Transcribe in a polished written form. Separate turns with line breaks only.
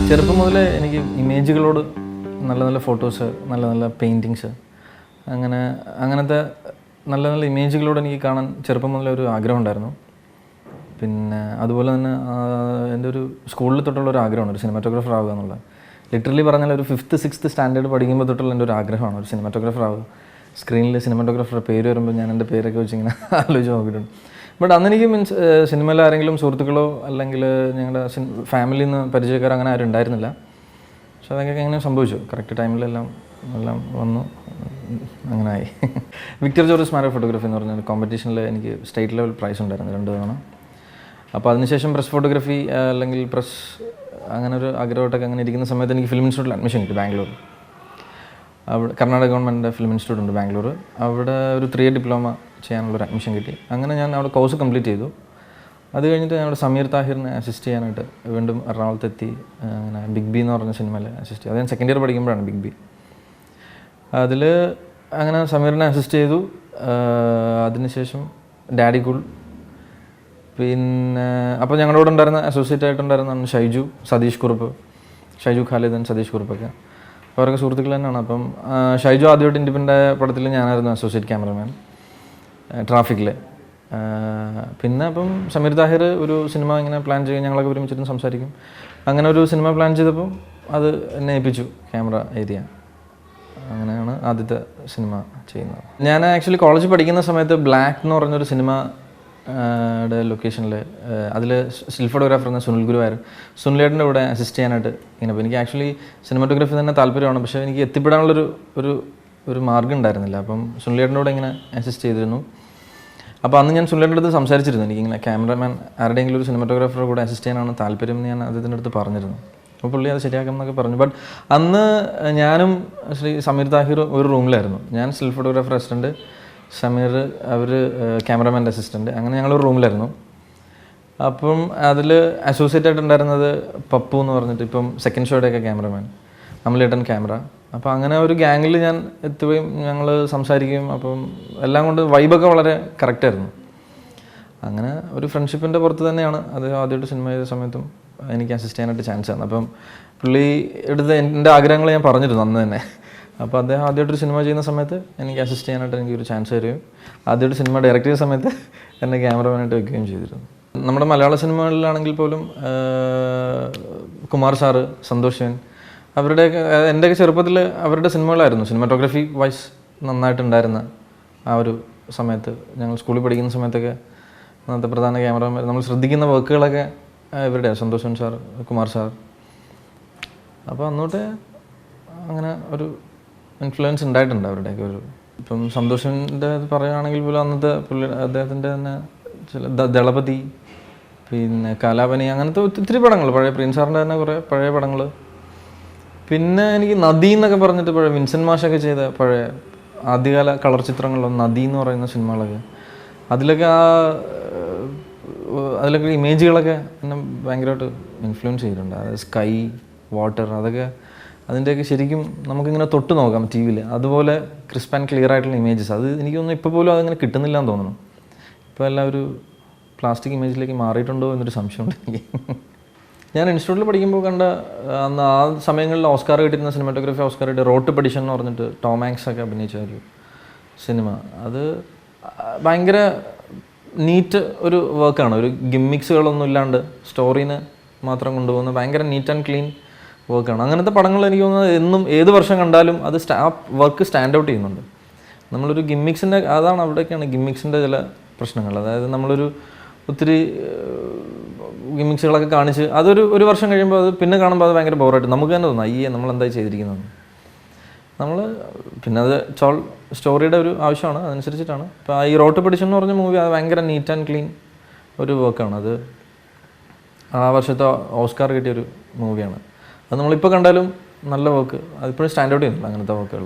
ചെറുപ്പം മുതലേ എനിക്ക് ഇമേജുകളോട് നല്ല നല്ല ഫോട്ടോസ്, നല്ല നല്ല പെയിൻറ്റിങ്സ്, അങ്ങനത്തെ നല്ല നല്ല ഇമേജുകളോട് എനിക്ക് കാണാൻ ചെറുപ്പം മുതലേ ഒരു ആഗ്രഹം ഉണ്ടായിരുന്നു. പിന്നെ അതുപോലെ തന്നെ എൻ്റെ ഒരു സ്കൂളിൽ തൊട്ടുള്ള ഒരു ആഗ്രഹമാണ് ഒരു സിനിമാറ്റോഗ്രാഫർ ആവുക എന്നുള്ളത്. ലിറ്ററലി പറഞ്ഞാൽ ഒരു 5th 6th സ്റ്റാൻഡേർഡ് പഠിക്കുമ്പോൾ തൊട്ടുള്ള എൻ്റെ ഒരു ആഗ്രഹമാണ് ഒരു സിനിമാറ്റോഗ്രാഫർ ആവുക. സ്ക്രീനിൽ സിനിമാറ്റോഗ്രാഫറുടെ പേര് വരുമ്പോൾ ഞാൻ എൻ്റെ പേരൊക്കെ വെച്ച് ഇങ്ങനെ ആലോചിച്ച് നോക്കിയിട്ടുണ്ട്. ബട്ട് അന്നെനിക്ക് മീൻസ് സിനിമയിൽ ആരെങ്കിലും സുഹൃത്തുക്കളോ അല്ലെങ്കിൽ ഞങ്ങളുടെ ഫാമിലിയിൽ നിന്ന് പരിചയക്കാരോ അങ്ങനെ ആരും ഉണ്ടായിരുന്നില്ല. പക്ഷെ അതൊക്കെ എങ്ങനെ സംഭവിച്ചു, കറക്റ്റ് ടൈമിലെല്ലാം വന്നു, അങ്ങനെ ആയി. വിക്ടർ ജോർജ് സ്മാരക ഫോട്ടോഗ്രാഫി എന്ന് പറഞ്ഞ കോമ്പറ്റീഷനിൽ എനിക്ക് സ്റ്റേറ്റ് ലെവൽ പ്രൈസ് ഉണ്ടായിരുന്നു 2 തവണ. അപ്പോൾ അതിനുശേഷം പ്രസ് ഫോട്ടോഗ്രാഫി അല്ലെങ്കിൽ പ്രസ് അങ്ങനെ ഒരു ആഗ്രഹമായിട്ടൊക്കെ അങ്ങനെ ഇരിക്കുന്ന സമയത്ത് എനിക്ക് ഫിലിം ഇൻസ്റ്റിറ്റ്യൂട്ടിൽ അഡ്മിഷൻ കിട്ടി ബാംഗ്ലൂർ. അവിടെ കർണാടക ഗവൺമെൻറ്റിൻ്റെ ഫിലിം ഇൻസ്റ്റിറ്റ്യൂട്ട് ഉണ്ട് ബാംഗ്ലൂർ. അവിടെ ഒരു 3 year ഡിപ്ലോമ ചെയ്യാനുള്ളൊരു അഡ്മിഷൻ കിട്ടി. അങ്ങനെ ഞാൻ അവിടെ കോഴ്സ് കംപ്ലീറ്റ് ചെയ്തു. അത് കഴിഞ്ഞിട്ട് ഞാൻ അവിടെ സമീർ താഹിറിനെ അസിസ്റ്റ് ചെയ്യാനായിട്ട് വീണ്ടും എറണാകുളത്തെത്തി. അങ്ങനെ ബിഗ് ബി എന്ന് പറഞ്ഞ സിനിമയിൽ അസിസ്റ്റ് ചെയ്തു. അത് ഞാൻ 2nd year പഠിക്കുമ്പോഴാണ് ബിഗ് ബി. അതിൽ അങ്ങനെ സമീറിനെ അസിസ്റ്റ് ചെയ്തു. അതിനുശേഷം ഡാഡി കൂൾ, പിന്നെ അപ്പോൾ ഞങ്ങളുടെ കൂടെ ഉണ്ടായിരുന്ന അസോസിയേറ്റ് ആയിട്ടുണ്ടായിരുന്ന സതീഷ് കുറുപ്പ്, ഷൈജു ഖാലിദൻ, സതീഷ് കുറുപ്പൊക്കെ അവരൊക്കെ സുഹൃത്തുക്കൾ തന്നെയാണ്. അപ്പം ഷൈജു ആദ്യമായിട്ട് ഇൻഡിപെൻഡൻ്റ് ആയ പടത്തിൽ ഞാനായിരുന്നു അസോസിയേറ്റ് ക്യാമറമാൻ ട്രാഫിക്കിൽ. പിന്നെ അപ്പം സമീർ താഹിർ ഒരു സിനിമ ഇങ്ങനെ പ്ലാൻ ചെയ്യും, ഞങ്ങളൊക്കെ ഒരുമിച്ചിരുന്ന് സംസാരിക്കും. അങ്ങനെ ഒരു സിനിമ പ്ലാൻ ചെയ്തപ്പം അത് എന്നെ ഏൽപ്പിച്ചു ക്യാമറ ഏരിയ. അങ്ങനെയാണ് ആദ്യത്തെ സിനിമ ചെയ്യുന്നത്. ഞാൻ ആക്ച്വലി കോളേജിൽ പഠിക്കുന്ന സമയത്ത് ബ്ലാക്ക് എന്ന് പറഞ്ഞൊരു സിനിമ ലൊക്കേഷനിൽ അതിൽ സ്റ്റിൽ ഫോട്ടോഗ്രാഫർ എന്ന സുനിൽ ഗുരുവായൂർ, സുനിലേട്ടൻ്റെ കൂടെ അസിസ്റ്റ് ചെയ്യാനായിട്ട് ഇങ്ങനെ. അപ്പോൾ എനിക്ക് ആക്ച്വലി സിനിമാറ്റോഗ്രാഫി തന്നെ താല്പര്യമാണ്, പക്ഷേ എനിക്ക് എത്തിപ്പെടാനുള്ളൊരു ഒരു മാർഗ്ഗം ഉണ്ടായിരുന്നില്ല. അപ്പം സുനിലേട്ടൻ്റെ കൂടെ ഇങ്ങനെ അസിസ്റ്റ് ചെയ്തിരുന്നു. അപ്പോൾ അന്ന് ഞാൻ സുനിലേട്ടൻ്റെ അടുത്ത് സംസാരിച്ചിരുന്നു, എനിക്കിങ്ങനെ ക്യാമറമാൻ ആരുടെയെങ്കിലും ഒരു സിനിമാറ്റോഗ്രാഫറുടെ കൂടെ അസിസ്റ്റ് ചെയ്യാനാണ് താല്പര്യം എന്ന് ഞാൻ അദ്ദേഹത്തിൻ്റെ അടുത്ത് പറഞ്ഞിരുന്നു. അപ്പോൾ പുള്ളി അത് ശരിയാക്കാം എന്നൊക്കെ പറഞ്ഞു. ബട്ട് അന്ന് ഞാനും സമീർ താഹിർ ഒരു റൂമിലായിരുന്നു. ഞാൻ സ്റ്റിൽ ഫോട്ടോഗ്രാഫർ അസിസ്റ്റൻറ്റ്, സമീർ അവർ ക്യാമറമാൻ്റെ അസിസ്റ്റൻറ്റ്. അങ്ങനെ ഞങ്ങളൊരു റൂമിലായിരുന്നു. അപ്പം അതിൽ അസോസിയേറ്റ് ആയിട്ടുണ്ടായിരുന്നത് പപ്പു എന്ന് പറഞ്ഞിട്ട് ഇപ്പം സെക്കൻഡ് ഷോയുടെയൊക്കെ ക്യാമറമാൻ, അമലേട്ടൻ ക്യാമറ. അപ്പോൾ അങ്ങനെ ഒരു ഗ്യാങ്ങിൽ ഞാൻ എത്തുകയും ഞങ്ങൾ സംസാരിക്കുകയും അപ്പം എല്ലാം കൊണ്ട് വൈബൊക്കെ വളരെ കറക്റ്റായിരുന്നു. അങ്ങനെ ഒരു ഫ്രണ്ട്ഷിപ്പിൻ്റെ പുറത്ത് തന്നെയാണ് അത് ആദ്യമായിട്ട് സിനിമ ചെയ്ത സമയത്തും എനിക്ക് അസിസ്റ്റ് ചെയ്യാനായിട്ട് ചാൻസ് ആണ്. അപ്പം പുള്ളി എടുത്ത് എൻ്റെ ആഗ്രഹങ്ങൾ ഞാൻ പറഞ്ഞിരുന്നു അന്ന് തന്നെ. അപ്പോൾ അദ്ദേഹം ആദ്യമായിട്ടൊരു സിനിമ ചെയ്യുന്ന സമയത്ത് എനിക്ക് അസിസ്റ്റ് ചെയ്യാനായിട്ട് എനിക്കൊരു ചാൻസ് തരികയും ആദ്യമായിട്ട് സിനിമ ഡയറക്റ്റ് ചെയ്ത സമയത്ത് എന്നെ ക്യാമറമാനായിട്ട് വയ്ക്കുകയും ചെയ്തിരുന്നു. നമ്മുടെ മലയാള സിനിമകളിലാണെങ്കിൽ പോലും കുമാർ സാറ്, സന്തോഷ് ശിവൻ, അവരുടെയൊക്കെ എൻ്റെയൊക്കെ ചെറുപ്പത്തിൽ അവരുടെ സിനിമകളായിരുന്നു സിനിമാറ്റോഗ്രാഫി വൈസ് നന്നായിട്ടുണ്ടായിരുന്ന ആ ഒരു സമയത്ത്. ഞങ്ങൾ സ്കൂളിൽ പഠിക്കുന്ന സമയത്തൊക്കെ അന്നത്തെ പ്രധാന ക്യാമറമാർ നമ്മൾ ശ്രദ്ധിക്കുന്ന വർക്കുകളൊക്കെ ഇവരുടെ സന്തോഷ് ശിവൻ സാർ, കുമാർ സാർ. അപ്പോൾ അന്നോട്ട് അങ്ങനെ ഒരു ഇൻഫ്ലുവൻസ് ഉണ്ടായിട്ടുണ്ട് അവരുടെയൊക്കെ ഒരു. ഇപ്പം സന്തോഷിൻ്റെ പറയുകയാണെങ്കിൽ പോലും അന്നത്തെ അദ്ദേഹത്തിൻ്റെ തന്നെ ചില ദളപതി, പിന്നെ കലാപനി, അങ്ങനത്തെ ഒത്തിരി പടങ്ങൾ, പഴയ പ്രിൻസ് സാറിൻ്റെ തന്നെ കുറേ പഴയ പടങ്ങൾ. പിന്നെ എനിക്ക് നദി എന്നൊക്കെ പറഞ്ഞിട്ട് പഴയ വിൻസെൻ്റ് മാഷൊക്കെ ചെയ്ത പഴയ ആദ്യകാല കളർ ചിത്രങ്ങളിലും നദി എന്ന് പറയുന്ന സിനിമകളൊക്കെ, അതിലൊക്കെ ഇമേജുകളൊക്കെ എന്നെ ഭയങ്കരമായിട്ട് ഇൻഫ്ലുവൻസ് ചെയ്തിട്ടുണ്ട്. അതായത് സ്കൈ, വാട്ടർ, അതൊക്കെ അതിൻ്റെയൊക്കെ ശരിക്കും നമുക്കിങ്ങനെ തൊട്ട് നോക്കാം ടി വിയിൽ, അതുപോലെ ക്രിസ്പ് ആൻഡ് ക്ലിയർ ആയിട്ടുള്ള ഇമേജസ്. അത് എനിക്ക് തോന്നുന്നു ഇപ്പോൾ പോലും അതങ്ങനെ കിട്ടുന്നില്ല എന്ന് തോന്നുന്നു. ഇപ്പോൾ എല്ലാം ഒരു പ്ലാസ്റ്റിക് ഇമേജിലേക്ക് മാറിയിട്ടുണ്ടോ എന്നൊരു സംശയമുണ്ട് എനിക്ക്. ഞാൻ ഇൻസ്റ്റിറ്റ്യൂട്ടിൽ പഠിക്കുമ്പോൾ കണ്ട അന്ന് ആ സമയങ്ങളിൽ ഓസ്കാർ കിട്ടുന്ന സിനിമാറ്റോഗ്രാഫി ഓസ്കാർ കിട്ടിയ റോട്ട് പെഡിഷൻ എന്ന് പറഞ്ഞിട്ട് ടോം ഹാങ്ക്സ് ഒക്കെ അഭിനയിച്ച ഒരു സിനിമ. അത് ഭയങ്കര നീറ്റ് ഒരു വർക്കാണ്, ഒരു ഗിമ്മിക്സുകളൊന്നും ഇല്ലാണ്ട് സ്റ്റോറീനെ മാത്രം കൊണ്ടുപോകുന്ന ഭയങ്കര നീറ്റ് ആൻഡ് ക്ലീൻ വർക്കാണ്. അങ്ങനത്തെ പടങ്ങൾ എനിക്ക് തോന്നുന്നത് എന്നും ഏത് വർഷം കണ്ടാലും അത് ആ വർക്ക് സ്റ്റാൻഡ് ഔട്ട് ചെയ്യുന്നുണ്ട്. നമ്മളൊരു ഗിമ്മിക്സിൻ്റെ, അതാണ് അവിടെയൊക്കെയാണ് ഗിമ്മിക്സിൻ്റെ ചില പ്രശ്നങ്ങൾ. അതായത് നമ്മളൊരു ഒത്തിരി ഗിമ്മിക്സുകളൊക്കെ കാണിച്ച് ഒരു വർഷം കഴിയുമ്പോൾ അത് പിന്നെ കാണുമ്പോൾ അത് ഭയങ്കര ബോറായിട്ട് നമുക്ക് തന്നെ തോന്നും, അയ്യേ നമ്മളെന്തായി ചെയ്തിരിക്കുന്നത്. പിന്നെ അത് സ്റ്റോറിയുടെ ഒരു ആവശ്യമാണ്, അതനുസരിച്ചിട്ടാണ്. ഇപ്പോൾ ഈ റോട്ട് പെഡിഷൻ എന്ന് പറഞ്ഞ മൂവി അത് ഭയങ്കര നീറ്റ് ആൻഡ് ക്ലീൻ ഒരു വർക്കാണ്. അത് ആ വർഷത്തെ ഓസ്കാർ കിട്ടിയൊരു മൂവിയാണ്. അത് നമ്മളിപ്പോൾ കണ്ടാലും നല്ല വർക്ക്, അതിപ്പോഴും സ്റ്റാൻഡ് ഔട്ട് ചെയ്യുന്നില്ല അങ്ങനത്തെ വർക്കുകൾ.